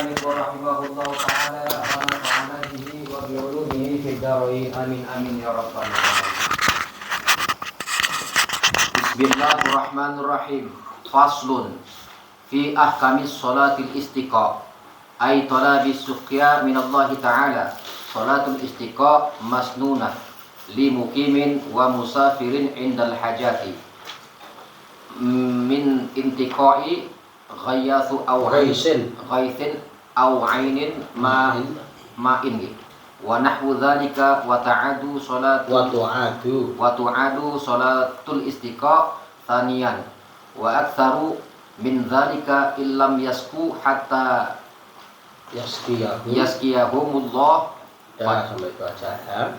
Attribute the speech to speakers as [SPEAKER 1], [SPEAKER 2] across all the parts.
[SPEAKER 1] المؤلف رحمه الله تعالى ونفعنا به وبعلومه في الدارين آمين آمين يا رب العالمين. Bismillahirrahmanirrahim. Faslun fi ahkamis salatil istiqa ay talabis suqya minallahi ta'ala. Salatul istiqa masnunah li muqimin wa musafirin indal hajati min intiqai ghayathu aw ghaisin aw ainin ma'in wa nahwu dzalika wa tu'adu salatul istiqa thaniyan wa aktsaru min dzalika illam yasku hatta yaskiyahumullah.
[SPEAKER 2] Sampai itu aja ya.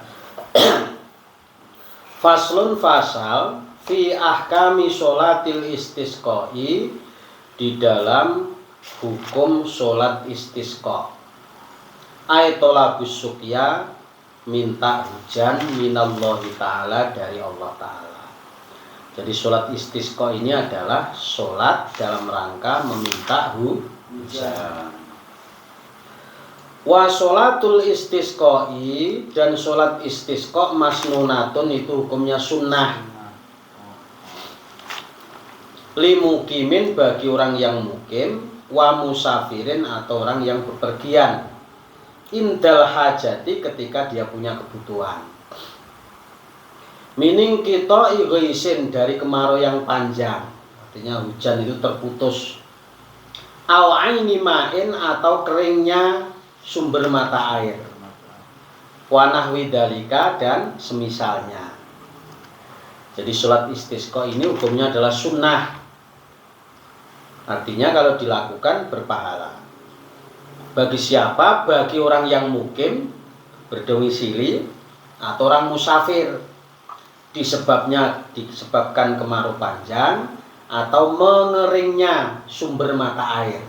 [SPEAKER 2] Faslun fasal fi ahkami sholatil istisqai, di dalam hukum sholat istisqa. Ayatolabus suqya, minta hujan minallahi ta'ala, dari Allah ta'ala. Jadi sholat istisqa ini adalah sholat dalam rangka meminta hujan. Wa sholatul istisqai, dan sholat istisqa masnunatun, itu hukumnya sunnah. Limukimin, bagi orang yang mukim, wa musafirin, atau orang yang bepergian, indal hajati, ketika dia punya kebutuhan. Mining kita ighisin, dari kemarau yang panjang, artinya hujan itu terputus. Au aini ma'in, atau keringnya sumber mata air. Wa nahwi dalika, dan semisalnya. Jadi sholat istisqa ini hukumnya adalah sunnah. Artinya kalau dilakukan berpahala. Bagi siapa? Bagi orang yang mukim, berdomisili, atau orang musafir, disebabkan kemarau panjang atau mengeringnya sumber mata air.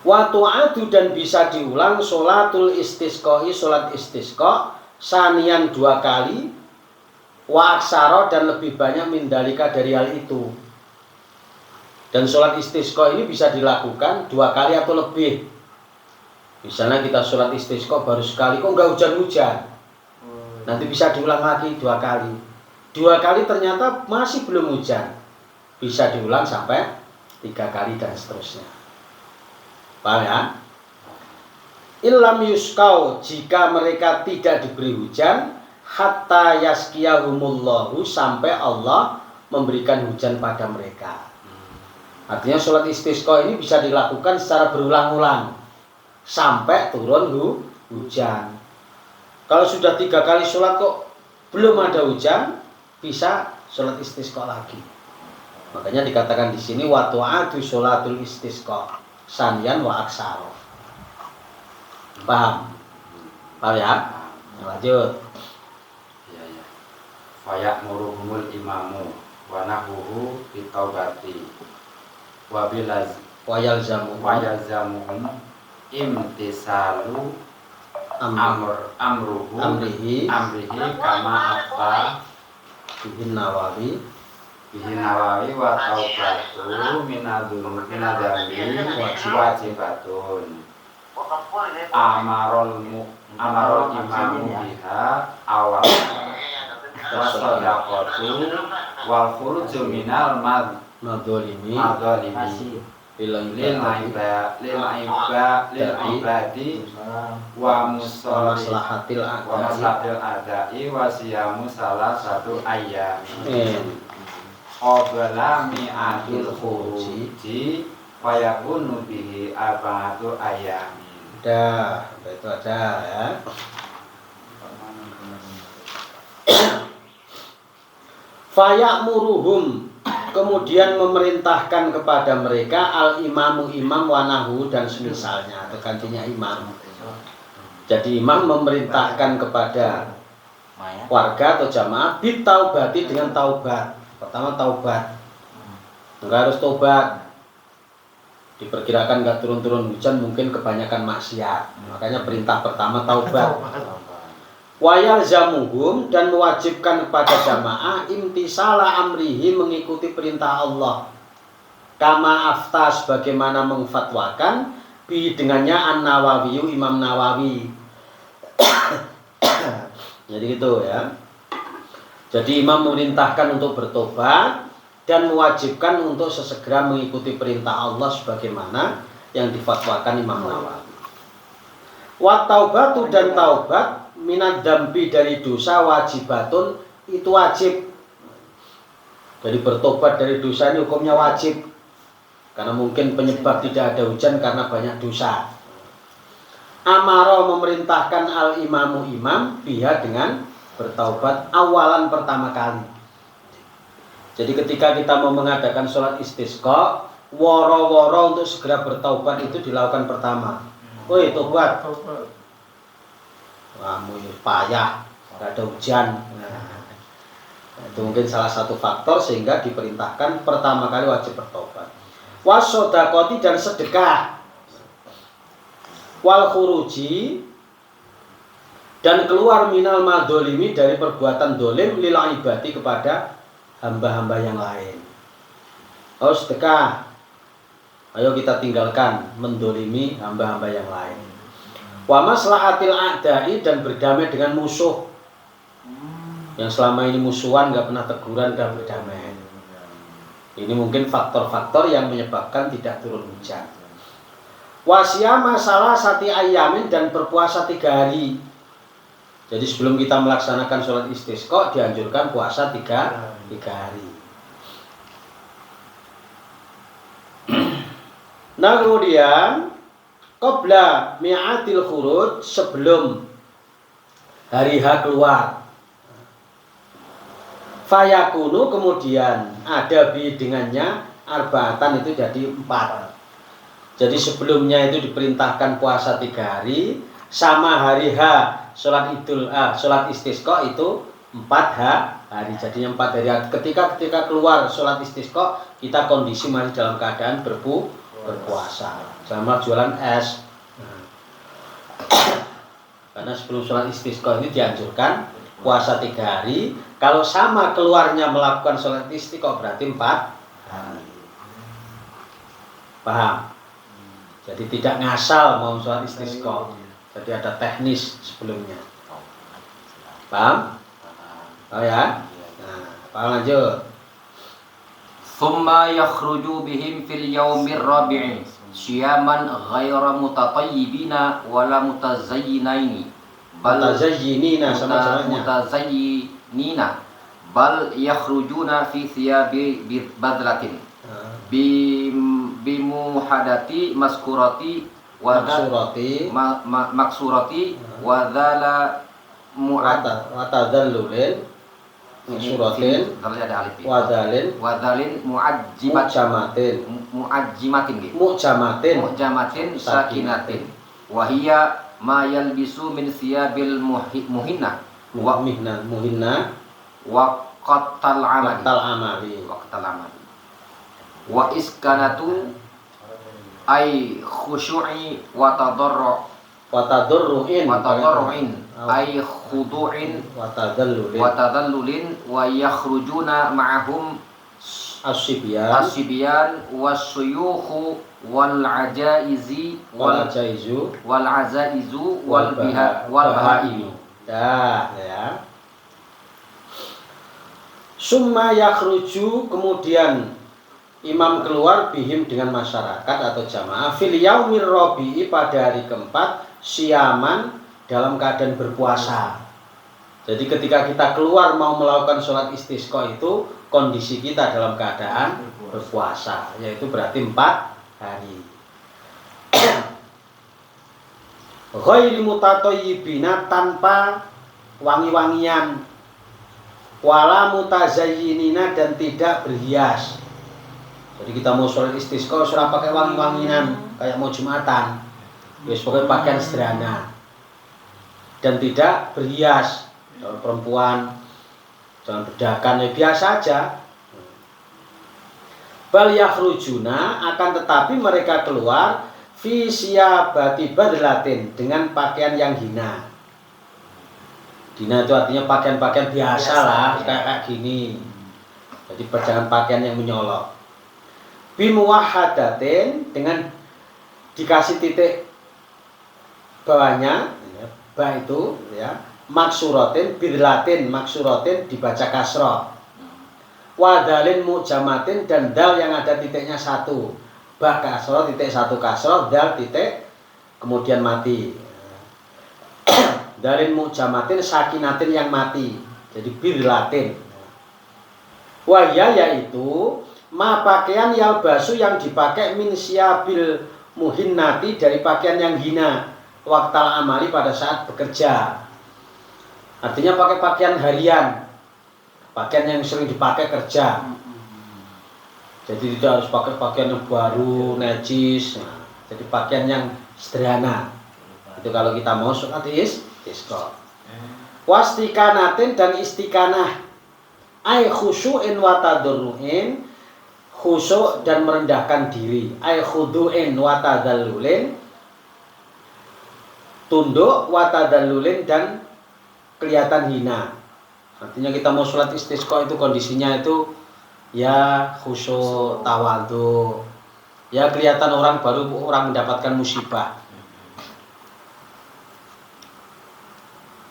[SPEAKER 2] Wa tu'adu, dan bisa diulang sholatul istisqai, sholat istisqa sanian 2 kali, wa aksara, dan lebih banyak mindalika, dari hal itu. Dan sholat istisqa ini bisa dilakukan 2 kali atau lebih. Misalnya kita sholat istisqa baru sekali, kok nggak hujan-hujan, nanti bisa diulang lagi 2 kali. 2 kali ternyata masih belum hujan, bisa diulang sampai 3 kali dan seterusnya. Paham ya? Illam yuskau, jika mereka tidak diberi hujan, hatta yaskiyahumullahu, sampai Allah memberikan hujan pada mereka. Artinya sholat istisqa ini bisa dilakukan secara berulang-ulang sampai turun hujan. Kalau sudah 3 kali sholat kok belum ada hujan, bisa sholat istisqa lagi. Makanya dikatakan di sini wa tu'adu sholatul istisqa sanian wa aksaro. Paham? Paham ya? Lanjut.
[SPEAKER 3] Ya. Fayak muruhumul imamu wa nahuhu bitaubati wa bilaz
[SPEAKER 2] Wa
[SPEAKER 3] yalzamuhum imtisalu amrihi kama afta
[SPEAKER 2] bihin Nawawi
[SPEAKER 3] wa taubatu minadzambi wajibatun. Amarul imamu biha awal wasadaqatu wal khuruju minal
[SPEAKER 2] madolimi lil ibadi wa maslahatil
[SPEAKER 3] adai wa siyamu salah satu ayyamin qabla mi'adil khuruji wa yakunu bihi arba'atu ayyamin.
[SPEAKER 2] Udah, itu aja ya. Faya'muruhum, kemudian memerintahkan kepada mereka, al-imamu, imam, wanahu, dan semisalnya, atau gantinya imam. Jadi imam memerintahkan kepada warga atau jamaah bitaubati, dengan taubat. Pertama taubat, enggak harus taubat. Diperkirakan enggak turun-turun hujan, mungkin kebanyakan maksiat. Makanya perintah pertama taubat. Wayal zamuhum, dan mewajibkan kepada jamaah imtisala amrihi, mengikuti perintah Allah. Kama afta sebagaimana mengfatwakan bi dengannya An-Nawawi, Imam Nawawi. Jadi gitu ya. Jadi imam memerintahkan untuk bertobat dan mewajibkan untuk sesegera mengikuti perintah Allah sebagaimana yang difatwakan Imam Nawawi. Wa taubatu dan taubat minad dambi dari dosa wajibatun itu wajib. Jadi bertobat dari dosa ini hukumnya wajib. Karena mungkin penyebab tidak ada hujan karena banyak dosa. Amaro memerintahkan al-imamu imam biha dengan bertaubat awalan pertama kali. Jadi ketika kita mau mengadakan sholat istisqa, woro-woro untuk segera bertaubat itu dilakukan pertama. Woi, tobat. Kamu payah, nggak ada hujan. Nah, itu mungkin salah satu faktor sehingga diperintahkan pertama kali wajib bertobat. Wasodakoti dan sedekah. Wal khuruji dan keluar minal madolimi dari perbuatan dolim lil ibadi kepada hamba-hamba yang lain. Oh sedekah, ayo kita tinggalkan mendolimi hamba-hamba yang lain. Wa maslahatil a'dai dan berdamai dengan musuh yang selama ini musuhan, nggak pernah teguran, nggak berdamai. Ini mungkin faktor-faktor yang menyebabkan tidak turun hujan. Wasyama salah sati ayamin dan berpuasa 3 hari. Jadi sebelum kita melaksanakan sholat istisqa dianjurkan puasa 3 hari. Nah kemudian qabla mi'atil khuruj sebelum hari H keluar. Fayakunu kemudian ada bi dengannya arba'atan itu jadi 4. Jadi sebelumnya itu diperintahkan puasa 3 hari sama hari H sholat istisqa itu 4 hari. Jadinya 4 hari. Ketika keluar sholat istisqa kita kondisi masih dalam keadaan berpuasa. Jangan jualan es. Karena sebelum sholat istisqa ini dianjurkan puasa 3 hari. Kalau sama keluarnya melakukan sholat istisqa berarti 4 hari. Paham? Jadi tidak ngasal mau sholat istisqa. Jadi ada teknis sebelumnya. Paham? Oh ya? Nah, paham lanjut.
[SPEAKER 1] Thumma yakhruju bihim fil yaumir rabi'i syiyaman ghaira mutatayyibina wala mutazayyinaini
[SPEAKER 2] Mutazayyinina sama jalannya.
[SPEAKER 1] mutazayyinina bal yakhrujuna fi thiyabi badlatin bimuhadati maskurati maksurati wadhala
[SPEAKER 2] watadallulin maksuratin wadhalin mu'jamatin
[SPEAKER 1] sakinatin wahiyya ma yalbisu min thiyabil muhinna waqtal amali wa iskanatu ay khusyu'i wa tadurru'in ay khudu'in wa tadallulin wa yakhrujuna ma'ahum as-sibyan was-suyukhu wal ajaizu wal bahaimi.
[SPEAKER 2] Ya. Summa yakhruju kemudian imam keluar bihim dengan masyarakat atau jamaah fil yaumir rabi'i pada hari keempat syiaman dalam keadaan berpuasa. Jadi ketika kita keluar mau melakukan sholat istisqa itu kondisi kita dalam keadaan berpuasa, yaitu berarti 4 hari. Ghairi mutatayyibina tanpa wangi-wangian, wala mutazayyinina dan tidak berhias. Jadi kita mau sholat istisqa surah pakai wangi-wangian kayak mau Jumatan. Wis pokoknya pakaian sederhana. Dan tidak berhias. Kalau perempuan jangan bedakan ya biasa aja. Bal yakhrujuna akan tetapi mereka keluar fi siyabati badlatin dengan pakaian yang hina. Hina itu artinya pakaian-pakaian biasa lah kayak gini. Jadi jangan pakaian yang menyolok. bimuwahhadatin dengan dikasih titik bawahnya ya, ba itu ya, maksuratin bidlatin maksuratin dibaca kasrah, wadalin mujamatin dan dal yang ada titiknya satu, ba kasrah titik satu kasrah, dal titik kemudian mati. Dalin mujamatin sakinatin yang mati, jadi bidlatin. Wahya yaitu ma pakaian yalbasu yang dipakai min siabil muhinnati dari pakaian yang hina waktal amali pada saat bekerja. Artinya pakai pakaian harian, pakaian yang sering dipakai kerja. Jadi tidak harus pakai pakaian yang baru, najis. Nah, jadi pakaian yang sederhana. Itu kalau kita mau sholat istisqa. Wastikanatin dan istikanah. Ai khusyu'in wa tadurru'in, khusyuk dan merendahkan diri. Ai khudu'in wa tadallulin, tunduk wa tadallulin dan kelihatan hina. Artinya kita mau sholat istisqa itu kondisinya itu ya khusyuk, tawadhu. Ya kelihatan orang baru orang mendapatkan musibah.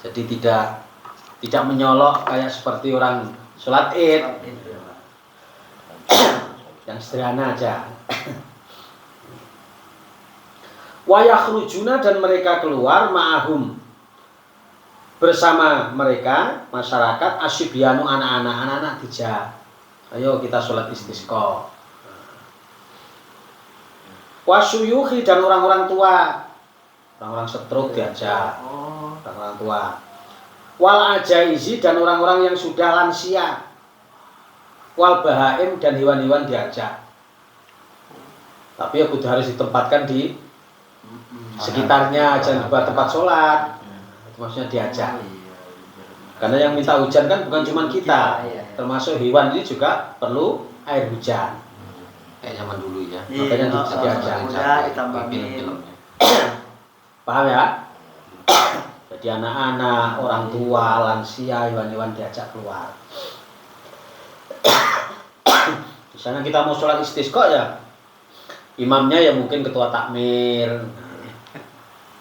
[SPEAKER 2] Jadi tidak menyolok kayak seperti orang sholat id yang sederhana aja. Wa yakhrujuna dan mereka keluar ma'ahum bersama mereka masyarakat asyibyanu anak-anak dijak. Ayo kita sholat istisqa. Wasyuyuhi dan orang-orang tua, orang-orang stroke diajak, orang-orang tua. Wal ajaizi dan orang-orang yang sudah lansia. Wal bahaim dan hewan-hewan diajak. Tapi ya kudu harus ditempatkan di sekitarnya, jangan buat tempat sholat. Maksudnya diajak. Karena yang minta hujan kan bukan cuma kita, termasuk hewan ini juga perlu air hujan.
[SPEAKER 1] Kayak zaman dulu ya.
[SPEAKER 2] Makanya diajak. Paham ya? Jadi anak-anak, orang tua, lansia, hewan-hewan diajak keluar. Misalnya kita mau sholat istisqa ya, imamnya ya mungkin ketua takmir.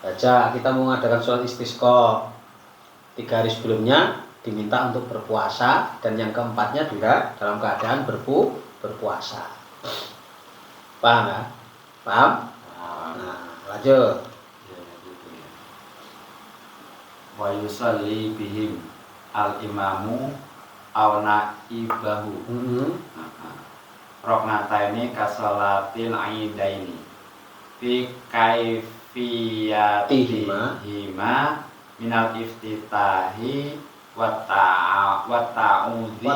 [SPEAKER 2] Baca kita mau mengadakan sholat istisqa 3 hari sebelumnya diminta untuk berpuasa, dan yang keempatnya juga dalam keadaan berpuasa. Paham ya? Paham? Nah, lanjut.
[SPEAKER 3] Wa yusalli bihim al-imamu aw naibahu. Roknataini kasolatil aidaini fi kaifiyatihima minal iftitahi wa ta'awudhi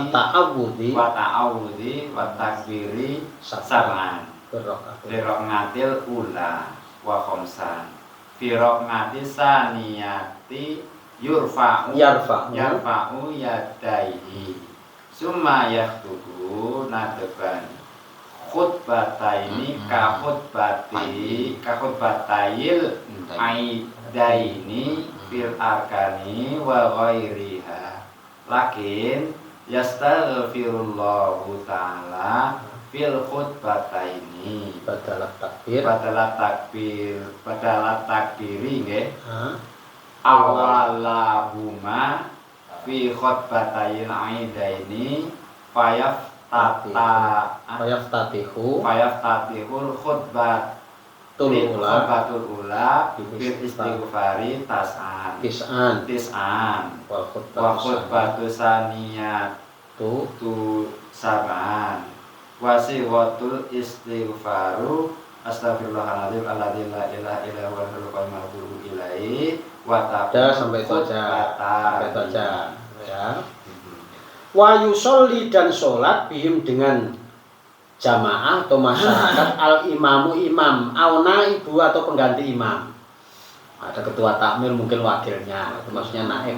[SPEAKER 3] wa takbiri sab'an fi roknatil ula wa khomsan fi roknatil saniyati yarfa'u yadaihi summa yaktubu nadban khutbataini ka khutbatayil aidaini fil arkani wa ghairiha lakin yastaghfirullahu ta'ala fil khutbataini badalat takbiri nggih awalahuma fi khutbatayil aidaini fayaftatihul khutbatul ula bil istighfari tis'an wa khutbatu saniyatu sab'an wa siwatul istighfaru astaghfirullahaladzim alladzi la ilaha illa huwal hayyul qayyum wa atubu ilaihi wa
[SPEAKER 2] sampai itu aja ya. Wa yusolli dan sholat bihim dengan jamaah atau masyarakat al imamu imam auna ibu atau pengganti imam. Ada ketua takmir mungkin wakilnya, itu maksudnya naib.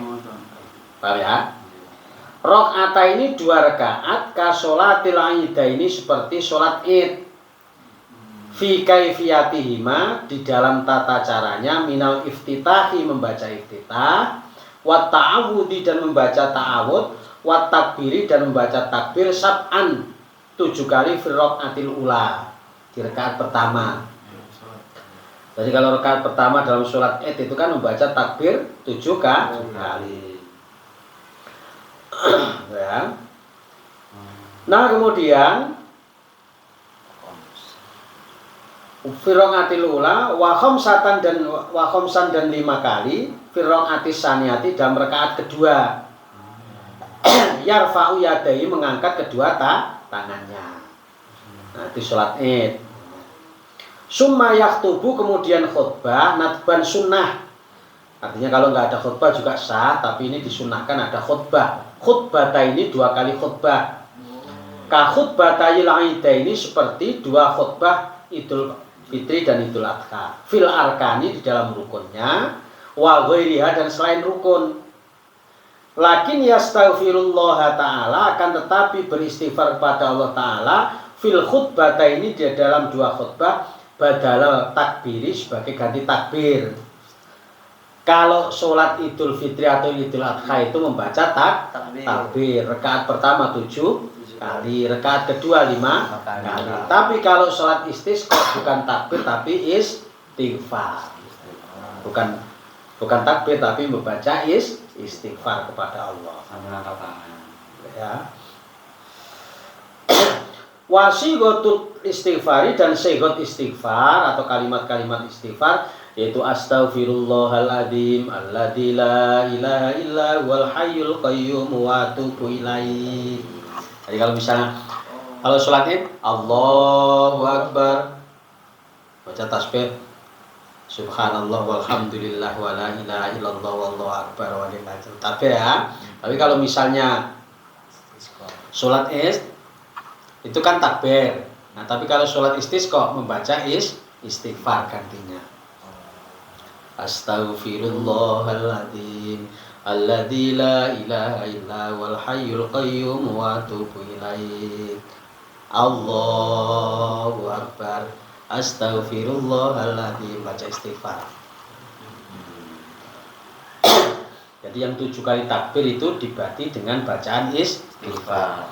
[SPEAKER 2] Paham ya? Rakaat ini 2 rakaat ka sholatil aidaini seperti sholat id. Fi kaifiyatihima di dalam tata caranya minal iftitahi membaca iftitah, wa ta'awudi dan membaca ta'awud, wa takbiri dan membaca takbir sab'an 7 kali fi rakaatil ula, di rakaat pertama. Jadi kalau rakaat pertama dalam sholat Id itu kan membaca takbir 7 kali. Ya. Nah kemudian firaqatil ula wa khamsan dan 5 kali firaqatis saniyati dalam rakaat kedua. Yarfa'u yadayhi mengangkat kedua tangannya. Nah itu sholat Id. Summa yaktubu kemudian khutbah nadban sunnah. Artinya kalau nggak ada khutbah juga sah, tapi ini disunnahkan ada khutbah. Khutbah ini 2 kali khutbah. Ka khutbah tayil ini seperti 2 khutbah Idul Fitri dan Idul Adha. Fil arkani di dalam rukunnya, wa ghairiha dan selain rukun. Lakin yastaghfirullah ta'ala akan tetapi beristighfar kepada Allah Ta'ala fil khutbah ini di dalam 2 khutbah badal takbiri sebagai ganti takbir. Kalau sholat Idul Fitri atau Idul Adha itu membaca takbir. Rakaat pertama 7 kali, rakaat kedua 5 kali. Tapi kalau sholat istisqa bukan takbir tapi istighfar. Bukan takbir tapi membaca istighfar kepada Allah.
[SPEAKER 3] Sambil angkat tangan.
[SPEAKER 2] Ya. Wasigotul istighfari dan sigot istighfar atau kalimat-kalimat istighfar yaitu astaghfirullahaladzim alladzi la ilaha illa huwal hayyul qayyum wa atubu ilaihi. Jadi kalau sholat Id Allahu Akbar baca tasbih subhanallah walhamdulillah wa la ilaha illallah wallahu akbar wa lillahil takbir ya. Tapi kalau misalnya sholat Id itu kan takbir. Nah, tapi kalau sholat istisqa membaca istighfar gantinya. Astaghfirullahaladzim alladzi la ilaha illa wal hayyul qayyum wa atubu ilaih. Allahu akbar. Astaghfirullahaladzim baca istighfar. Jadi yang 7 kali takbir itu dibati dengan bacaan istighfar.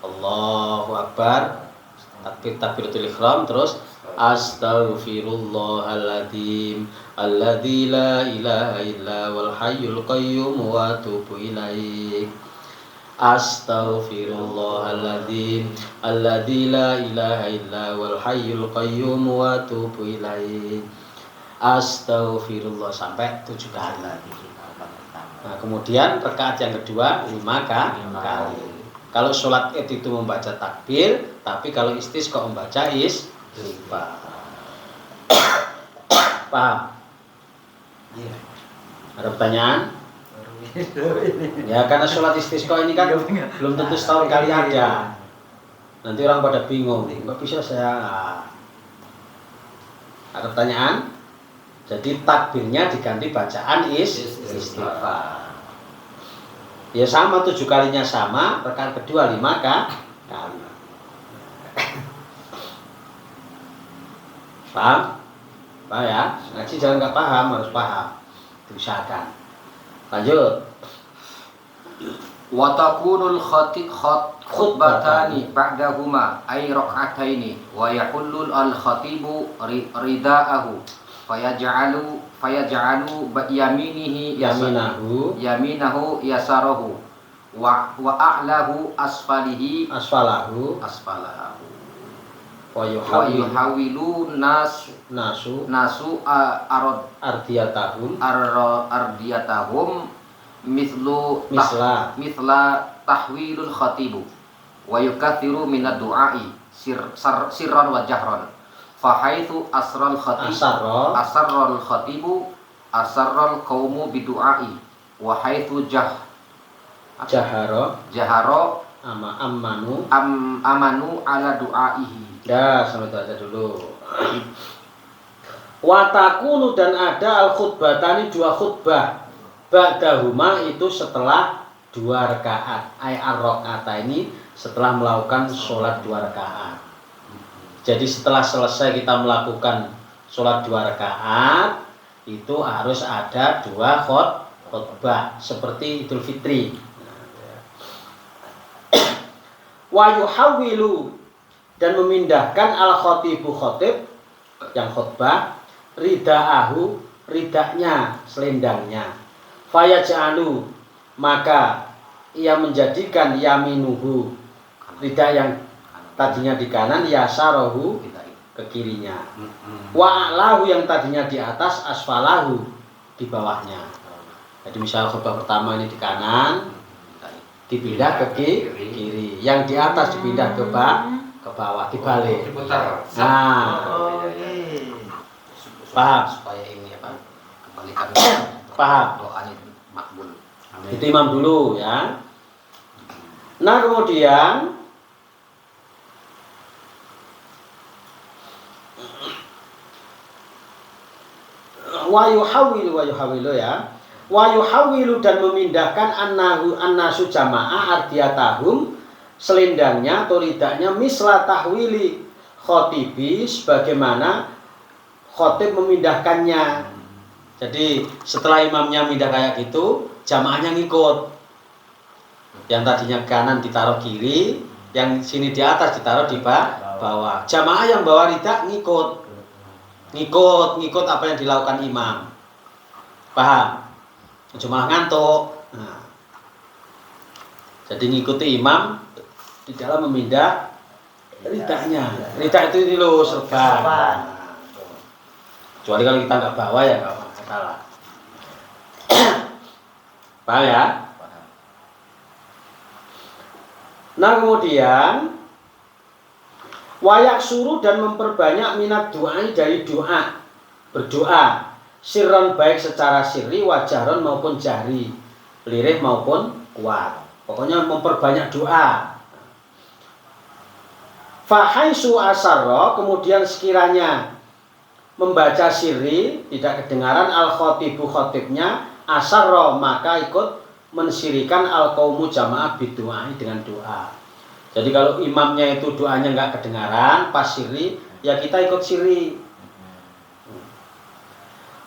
[SPEAKER 2] Allahu akbar. Takbiratul ihram terus astaghfirullahaladzim alladzi la ilaha illa wal hayyul qayyum wa atubu ilaih. Astaghfirullahaladzim alladzi la ilaha illa wal hayyul qayyum wa atubu ilaih. Astaghfirullah sampai 7 kali. Nah, kemudian rakaat yang kedua 5 kali. Kalau sholat Id itu membaca takbir, tapi kalau istisqa membaca istighfar. Paham?
[SPEAKER 1] Iya.
[SPEAKER 2] Ada pertanyaan? Ya karena sholat istisqa ini kan belum tentu setahun kali ada. Nanti orang pada bingung, nggak bisa saya. Ada pertanyaan? Jadi takbirnya diganti bacaan istighfar. Ya sama 7 kalinya sama, rakaat kedua 5 kali. Paham? Paham ya? Ngaji jangan nggak paham, harus paham. Diusahakan. Lanjut.
[SPEAKER 1] Wa takunul khutbatani ba'dahuma ay rak'ataini wa yahullul al-khatibu ridaahu fayaj'alu yaminahu yasarahu wa a'lahu asfalahu wa yuhawilu nasu ardiyatahum misla tahwilul khatibu wa yukathiru minad du'ai sirran wa jahran fa haitsu asral khatibu asarral qaumu bidu'ai wa haitsu jaharo amanu ala du'aihi.
[SPEAKER 2] Ya, sampai itu aja dulu. Watakunu dan ada al-khutbatani 2 khutbah. Ba'dahuma itu setelah 2 rakaat. Ay ar-rakaata ini setelah melakukan sholat 2 rakaat. Jadi setelah selesai kita melakukan sholat 2 rakaat, itu harus ada 2 khutbah seperti Idul Fitri. Wa yuhawwilu dan memindahkan al-khatibu khatib yang khutbah ridaahu ridaknya selendangnya. Fayaj'alu maka ia menjadikan yaminuhu ridak yang tadinya di kanan yasarahu ke kirinya. Wa a'lahu yang tadinya di atas asfalahu di bawahnya. Jadi misal khutbah pertama ini di kanan dipindah ke kiri, yang di atas dipindah ke bawah, dibalik. Nah, paham?
[SPEAKER 1] Supaya ini apa? Kebalikan.
[SPEAKER 2] Paham?
[SPEAKER 1] Doanya makbul.
[SPEAKER 2] Itu imam dulu ya. Nah kemudian wa yuhawwilu ya. Wa yuhawwilu dan memindahkan annasu jamaah ardiyatahum selendangnya atau ridaknya misla tahwili khotibi sebagaimana khotib memindahkannya. Jadi setelah imamnya pindah kayak gitu, jamaahnya ngikut. Yang tadinya kanan ditaruh kiri, yang sini di atas ditaruh di bawah. Jamaah yang bawa ridak ngikut apa yang dilakukan imam. Paham? Cuma ngantuk. Nah. Jadi ngikuti imam di dalam memindah ridaknya. Ridak itu loh serban. Kecuali kalau kita nggak bawa ya nggak masalah. Paham ya? Nah kemudian wayak suruh dan memperbanyak minat doa dari doa berdoa sirron baik secara sirri wajaron maupun jari lirih maupun kuat. Pokoknya memperbanyak doa. Fahaisu asarro kemudian sekiranya membaca sirri tidak kedengaran al khotibu khotibnya asarro maka ikut mensirikan al qaumu jamaah bidu'ai dengan doa. Jadi kalau imamnya itu doanya nggak kedengaran pas sirri ya kita ikut sirri.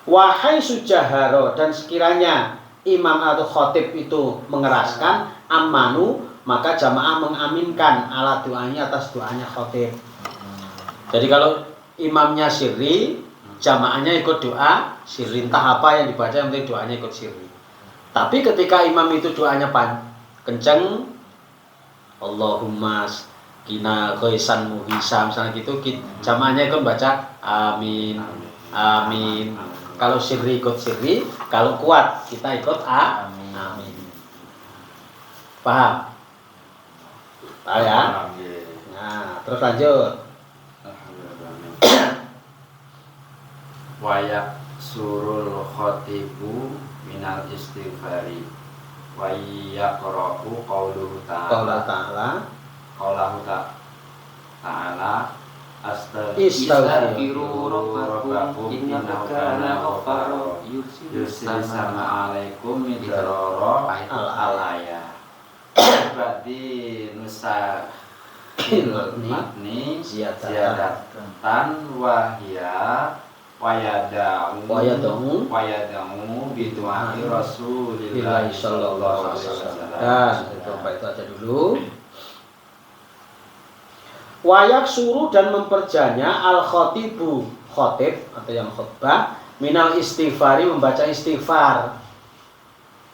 [SPEAKER 2] Wahai sujaharo dan sekiranya imam atau khotib itu mengeraskan amanu maka jamaah mengaminkan ala doanya atas doanya khotib. Jadi kalau imamnya sirri jamaahnya ikut doa sirri entah apa yang dibaca yang penting doanya ikut sirri. Tapi ketika imam itu doanya kenceng Allahumma kina ghaisan muhisa misalnya gitu jamaahnya ikut baca amin amin. Kalau sirri ikut sirri, kalau kuat kita ikut amin. Paham? Paham ya? Nah, terus lanjut.
[SPEAKER 3] Wayak surul khotibu minal istighfari wa yaqra'u qawluhu ta'ala Astaghfiru rabbakum innahu kana ghaffara yursilis sama alaikum midrara al-alaya. Berarti nusa matni ziyadatan wahya wayadamu bidu'ai Rasulillah sallallahu alaihi wasallam.
[SPEAKER 2] Dan itu aja dulu. Wayak suruh dan memperjanya al khotibu khotib atau yang khutbah minal istighfari membaca istighfar.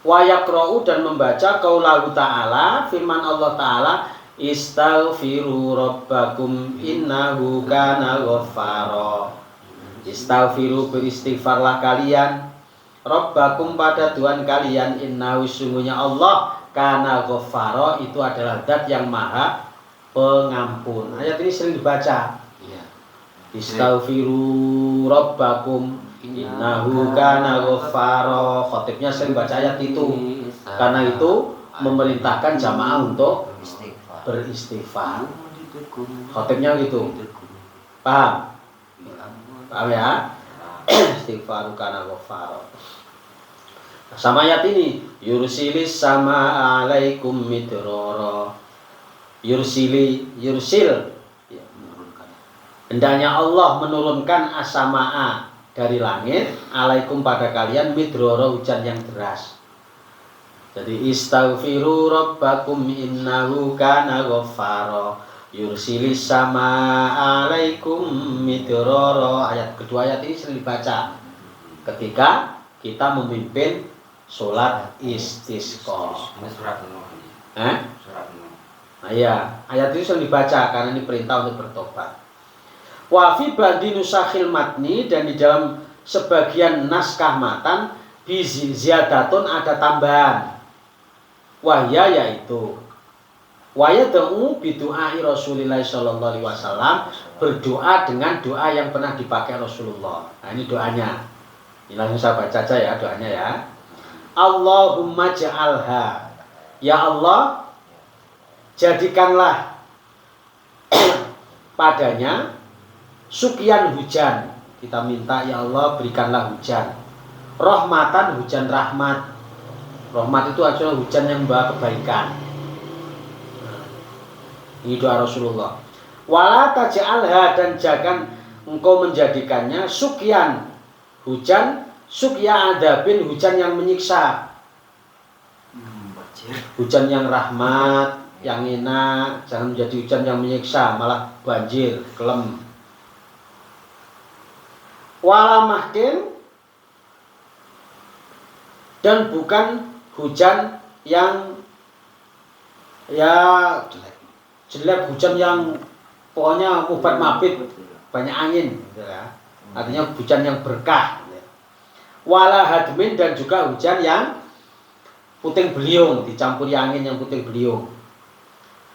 [SPEAKER 2] Wayak ro'u dan membaca qaulahu ta'ala firman Allah ta'ala istaghfiru rabbakum innahu kana ghaffara. Istaghfiru beristighfarlah kalian rabbakum pada Tuhan kalian innahu sungguhnya Allah kana ghaffara itu adalah zat yang maha pengampun. Ayat ini sering dibaca. Iya. Istaghfiru rabbakum innahu kana ghaffara. Khatibnya sering baca ayat itu. Karena itu memerintahkan jamaah untuk beristighfar. Khatibnya gitu. Paham? Paham ya? Istighfaru kana ghaffara. Sama ayat ini yursilis sama alaikum midrara. Yursil ya, hendaknya Allah menurunkan as-samaa dari langit alaikum pada kalian midrara hujan yang deras. Jadi istaghfiru rabbakum innahu kana ghaffara yursilis sama alaikum midrara. Ayat kedua, ayat ini sering dibaca ketika kita memimpin sholat istisqa.
[SPEAKER 3] Ini surat Nuh. Surat Nuh.
[SPEAKER 2] Nah ya, ayat ini sering dibaca karena ini perintah untuk bertobat. Wa fi ba'di nusakhil matni, dan di dalam sebagian naskah matan bi ziyadatun ada tambahan. Wahya yaitu wayad'u bi du'ai Rasulillah sallallahu alaihi wasallam, berdoa dengan doa yang pernah dipakai Rasulullah. Nah ini doanya. Ini langsung saya baca aja ya doanya ya. Allahumma ja'alha, ya Allah jadikanlah padanya sukyan hujan. Kita minta ya Allah berikanlah hujan. Rahmatan, hujan rahmat. Rahmat itu adalah hujan yang membawa kebaikan. Ini doa Rasulullah. Wala taj'alha, dan jangan engkau menjadikannya sukyan, hujan, sukya adabin, hujan yang menyiksa. Hujan yang rahmat, yang enak, jangan menjadi hujan yang menyiksa, malah banjir, kelem. Wala mahkin, dan bukan hujan yang ya jelek, hujan yang pokoknya mubat mabit, banyak angin gitu ya. Artinya hujan yang berkah. Wala hadmin, dan juga hujan yang puting beliung, dicampuri angin yang puting beliung.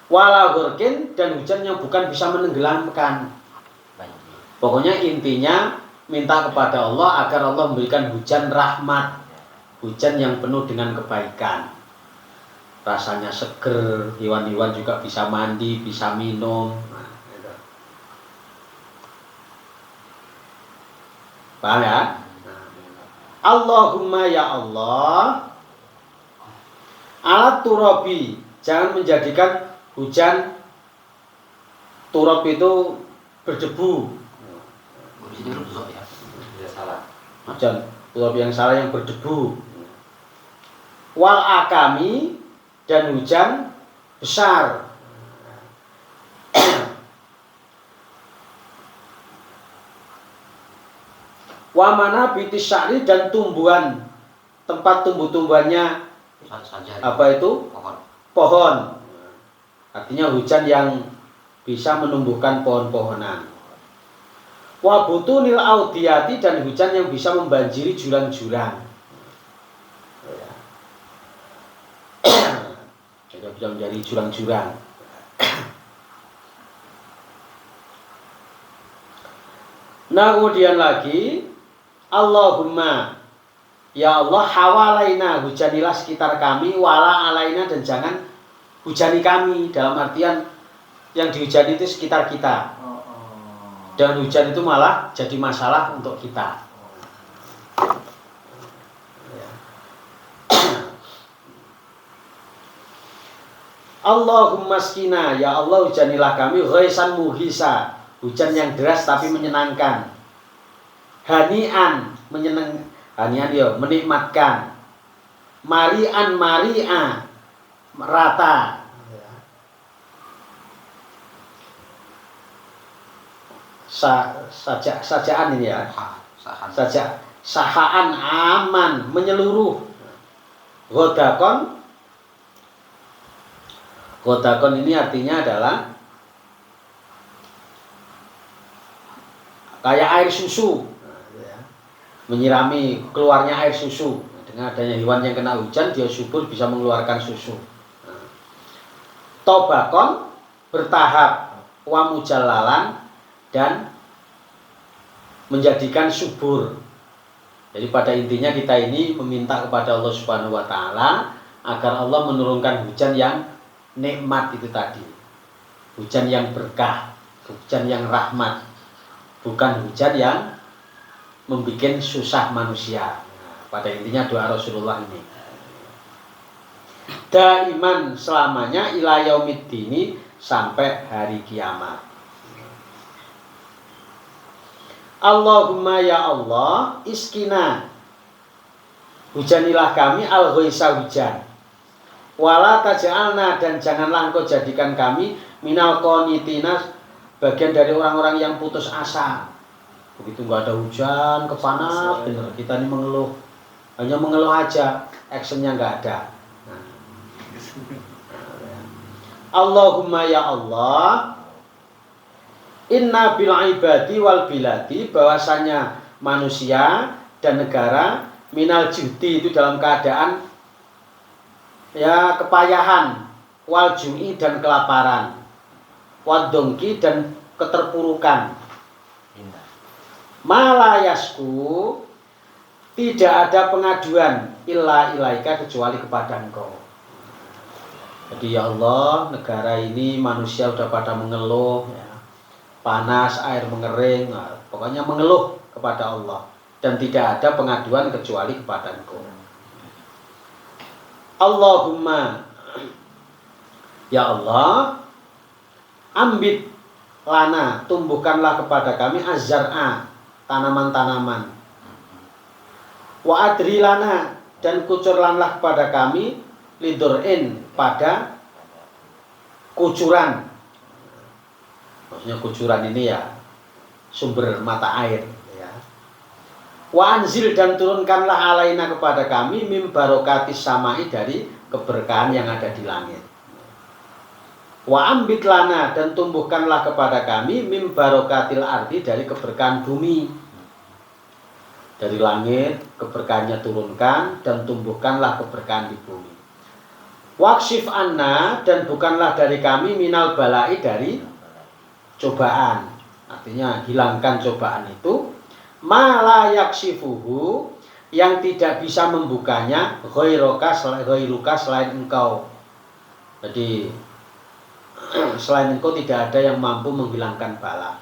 [SPEAKER 2] Wala hurkin, dan hujan yang bukan bisa menenggelamkan. Pokoknya intinya minta kepada Allah agar Allah memberikan hujan rahmat, hujan yang penuh dengan kebaikan. Rasanya seger, hewan-hewan juga bisa mandi, bisa minum. Nah, gitu. Paham ya? Allahumma ya Allah, alat turabi, jangan menjadikan hujan turab itu berdebu. Hujan turab yang salah, yang berdebu. Wal akami, dan hujan besar. Wa mana bitis sya'ri, dan tumbuhan, tempat tumbuh-tumbuhannya apa itu? Pohon. Artinya hujan yang bisa menumbuhkan pohon-pohonan. Wa butunil audiyati, dan hujan yang bisa membanjiri jurang-jurang. Bisa menjadi jurang-jurang. Nah kemudian lagi, Allahumma ya Allah hawalaina, hujanilah sekitar kami, wala alaina, dan jangan hujani kami. Dalam artian yang dihujani itu sekitar kita, dan hujan itu malah jadi masalah untuk kita. Allahumma skina, ya Allah hujanilah kami ghaisan muhisa, hujan yang deras tapi menyenangkan. Hanian, hanian ya menikmatkan. Marian maria, rata. Sajaan ini ya. Sahaan aman, menyeluruh. Godakon ini artinya adalah kayak air susu, menyirami keluarnya air susu. Dengan adanya hewan yang kena hujan, dia subur bisa mengeluarkan susu. Tobakon, bertahap, wa mujallalan, dan menjadikan subur. Jadi pada intinya kita ini meminta kepada Allah Subhanahu wa taala agar Allah menurunkan hujan yang nikmat itu tadi, hujan yang berkah, hujan yang rahmat, bukan hujan yang membuat susah manusia. Pada intinya doa Rasulullah ini daiman, selamanya, ila yaumiddini, sampai hari kiamat. Allahumma ya Allah iskina, hujanilah kami al-ghaisa, hujan. Wala taj'alna, dan janganlah engkau jadikan kami minal qanitina, bagian dari orang-orang yang putus asa. Begitu nggak ada hujan, kepanas, bener. Kita ini mengeluh, hanya mengeluh aja, actionnya nggak ada. Nah. Allahumma ya Allah, inna bil ibadi wal biladi, bahwasanya manusia dan negara minal judi, itu dalam keadaan ya kepayahan, wal ju'i dan kelaparan, wadongki dan keterpurukan. Malayasku, tidak ada pengaduan illa ilaika, kecuali kepada engkau. Jadi ya Allah, negara ini manusia udah pada mengeluh ya. Panas, air mengering, nah, pokoknya mengeluh kepada Allah, dan tidak ada pengaduan kecuali kepada engkau. Allahumma ya Allah, ambit lana, tumbuhkanlah kepada kami azzar'a, tanaman-tanaman. Wa adri lana, dan kucurlanlah kepada kami lidur'in, pada kucuran. Maksudnya kucuran ini ya sumber mata air ya. Wa anzil, dan turunkanlah alaina kepada kami mim barokatis samai, dari keberkahan yang ada di langit. Wa ambit lana, dan tumbuhkanlah kepada kami mim barokatil ardi, dari keberkahan bumi. Dari langit keberkahannya turunkan, dan tumbuhkanlah keberkahan di bumi. Wakshif anna, dan bukanlah dari kami minal balai, dari cobaan. Artinya hilangkan cobaan itu. Ma yaksifuhu, yang tidak bisa membukanya, ghairuka, selain engkau. Jadi selain engkau tidak ada yang mampu menghilangkan bala.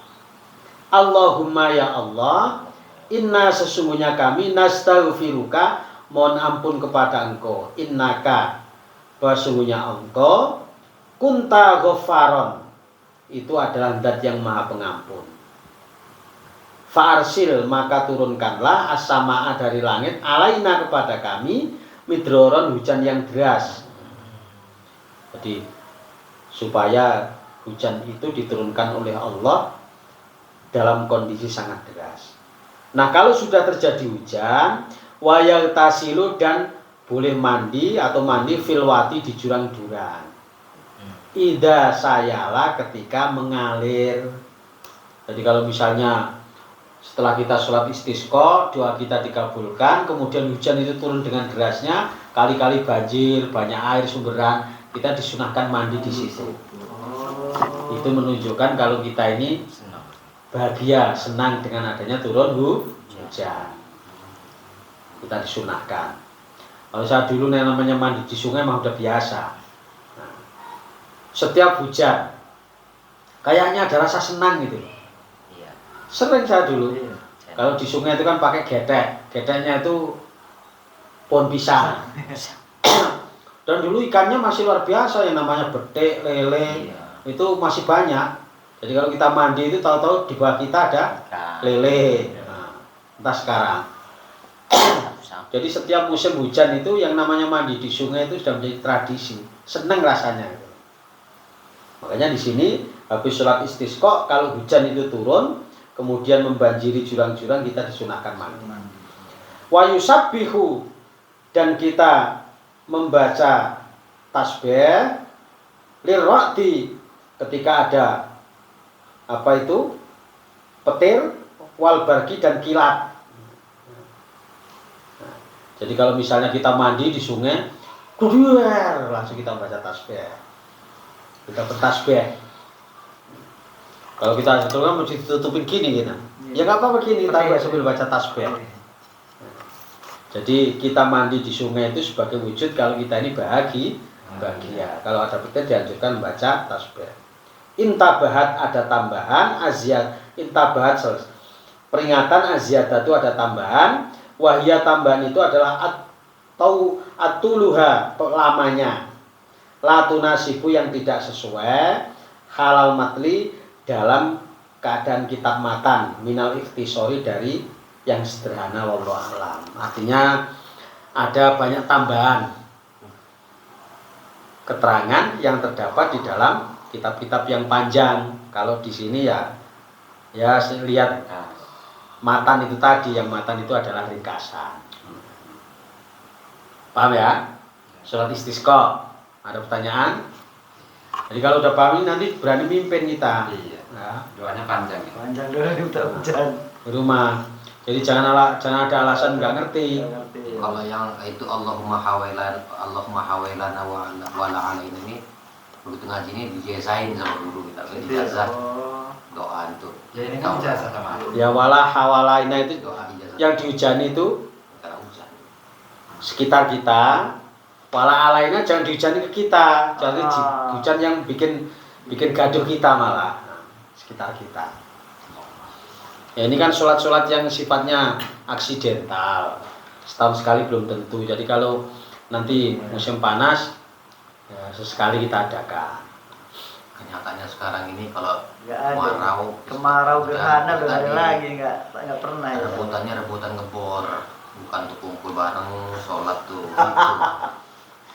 [SPEAKER 2] Allahumma ya Allah, inna, sesungguhnya kami, nastaghfiruka, mohon ampun kepada engkau. Innaka, sesungguhnya engkau, kunta ghaffaron, itu adalah zat yang maha pengampun. Fa'arsil, maka turunkanlah as-samaa, dari langit, alaina, kepada kami, midroron, hujan yang deras. Jadi supaya hujan itu diturunkan oleh Allah dalam kondisi sangat deras. Nah, kalau sudah terjadi hujan, wayal tasilu, dan boleh mandi atau mandi filwati, di jurang-jurang. Ida sayala, ketika mengalir. Jadi kalau misalnya setelah kita sholat istisqa, doa kita dikabulkan, kemudian hujan itu turun dengan derasnya, kali-kali banjir, banyak air sumberan, kita disunahkan mandi di situ. Itu menunjukkan kalau kita ini bahagia, senang dengan adanya turun hujan. Kita disunahkan. Kalau saya dulu yang namanya mandi di sungai mah udah biasa. Nah, setiap hujan kayaknya ada rasa senang gitu. Sering saya dulu. Kalau di sungai itu kan pakai getek. Geteknya itu pohon pisang. Dan dulu ikannya masih luar biasa, yang namanya betik, lele, itu masih banyak. Jadi kalau kita mandi itu tahu-tahu di bawah kita ada lele. Nah, entah sekarang. Jadi setiap musim hujan itu yang namanya mandi di sungai itu sudah menjadi tradisi. Senang rasanya. Makanya di sini habis sholat istisqa, kalau hujan itu turun, kemudian membanjiri jurang-jurang, kita disunahkan mandi. Wa yusabbihu, dan kita membaca tasbih lirra'di, ketika ada apa itu? Petir, wal barqi, dan kilat. Nah, jadi kalau misalnya kita mandi di sungai, kuduer, langsung kita baca tasbih. Kita bertasbih. Kalau kita itu kan mesti ditutupin gini gitu. Ya nggak apa-apa gini, tapi sambil baca tasbih. Jadi kita mandi di sungai itu sebagai wujud kalau kita ini bahagia. Kalau ada petir dianjurkan membaca tasbih. Intabahat, ada tambahan, aziat, intabahat peringatan, aziat itu ada tambahan. Wahia, tambahan itu adalah atuluha, lamanya. Latunasibu, yang tidak sesuai, halal matli, dalam keadaan kitab matan, minal ikhtisori, dari yang sederhana, wallahu a'lam. Artinya ada banyak tambahan. keterangan yang terdapat di dalam kitab-kitab yang panjang. Kalau di sini ya saya lihat matan itu tadi, yang matan itu adalah ringkasan. Paham ya? Sholat istisqa. Ada pertanyaan? Jadi kalau udah paham ini nanti berani mimpin kita.
[SPEAKER 3] Iya.
[SPEAKER 2] Ya,
[SPEAKER 3] Doanya panjang. Ya.
[SPEAKER 4] Panjang dulu udah hujan.
[SPEAKER 2] di rumah. Jadi jangan ada alasan nggak ngerti.
[SPEAKER 1] Kalau yang itu Allahumma hawailana wa la alaina ini begitu ngaji ini dijezain sama guru kita. Ijazah doa itu.
[SPEAKER 3] Ya ini kan ijazah sama.
[SPEAKER 2] Ya wala hawalaina itu
[SPEAKER 1] Doa ijazah.
[SPEAKER 2] yang dihujani itu
[SPEAKER 1] Karena hujan.
[SPEAKER 2] sekitar kita. Wala alaina jangan dihujani ke kita. Jangan hujan yang bikin gaduh kita malah. Sekitar kita. Ya ini kan sholat-sholat yang sifatnya aksidental. Setahun sekali belum tentu. Jadi kalau nanti musim panas, ya sesekali kita adakan.
[SPEAKER 1] Kenyataannya sekarang ini kalau
[SPEAKER 4] Nggak ada.
[SPEAKER 1] kemarau
[SPEAKER 4] gerhana udah ada lagi nggak pernah ya.
[SPEAKER 1] rebutannya rebutan ngebor, bukan tuh kumpul bareng sholat tuh gitu.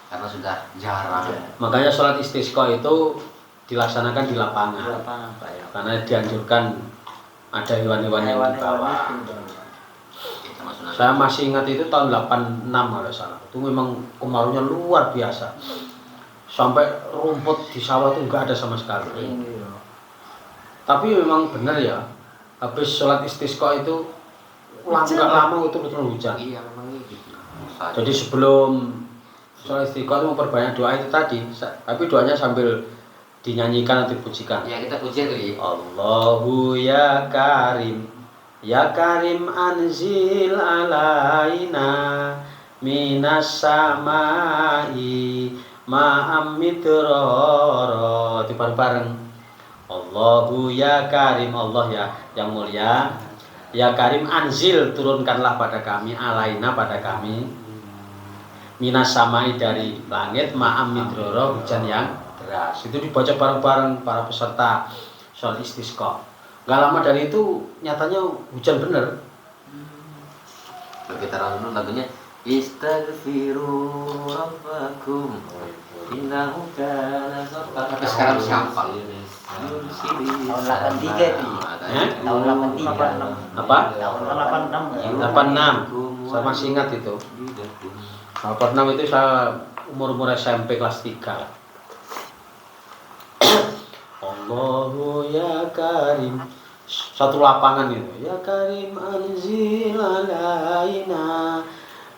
[SPEAKER 1] Karena sudah jarang.
[SPEAKER 2] Makanya sholat istisqa itu dilaksanakan di lapangan.
[SPEAKER 4] Lapangan Pak ya.
[SPEAKER 2] Karena dianjurkan ada hewan-hewan yang dibawa.
[SPEAKER 1] Kita masuk
[SPEAKER 2] Saya masih ingat itu tahun 86 kalau salah. Itu memang kemaraunya luar biasa. Sampai rumput di sawah itu enggak ada sama sekali. Tapi memang benar ya. Habis sholat istisqa itu enggak lama itu betul hujan.
[SPEAKER 1] Iya memang gitu.
[SPEAKER 2] Jadi sebelum sholat istisqa itu memperbanyak doa itu tadi. Tapi doanya sambil dinyanyikan atau dipujikan.
[SPEAKER 1] Ya kita puji tuh ya.
[SPEAKER 2] Allahu ya Karim anzil alaina minas samai ma'am mitroro. Itu bareng-bareng. Allahu ya Karim, Allah ya yang mulia. Ya Karim anzil, turunkanlah pada kami, alaina pada kami, minas samai dari langit, ma'am mitroro, hujan yang deras. Itu dibaca bareng-bareng para peserta sholat istisqa. Gak lama dari itu nyatanya hujan bener.
[SPEAKER 1] Kita dulu lagunya Istaghfiru rabbakum innahu kana ghaffara. Tapi sekarang siapa?
[SPEAKER 4] Tahun 83 itu. Tahun 83.
[SPEAKER 2] Apa?
[SPEAKER 4] Tahun 86.
[SPEAKER 2] 86. Saya masih ingat itu. 86 itu saya umur SMP kelas 3. Allahu ya Karim, satu lapangan itu. Ya Karim anzil alaina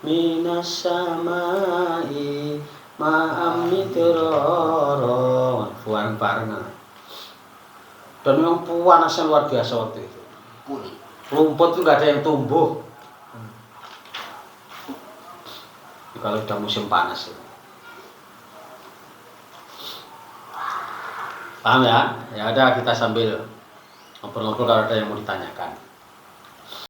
[SPEAKER 2] minas samai ma'am mitroro. Bareng-bareng. Dan memang panasnya luar biasa waktu itu.
[SPEAKER 1] Kuning.
[SPEAKER 2] Rumput itu nggak ada yang tumbuh. Kalau udah musim panas itu. Paham ya? Ya ada, kita sambil ngobrol-ngobrol kalau ada yang mau ditanyakan.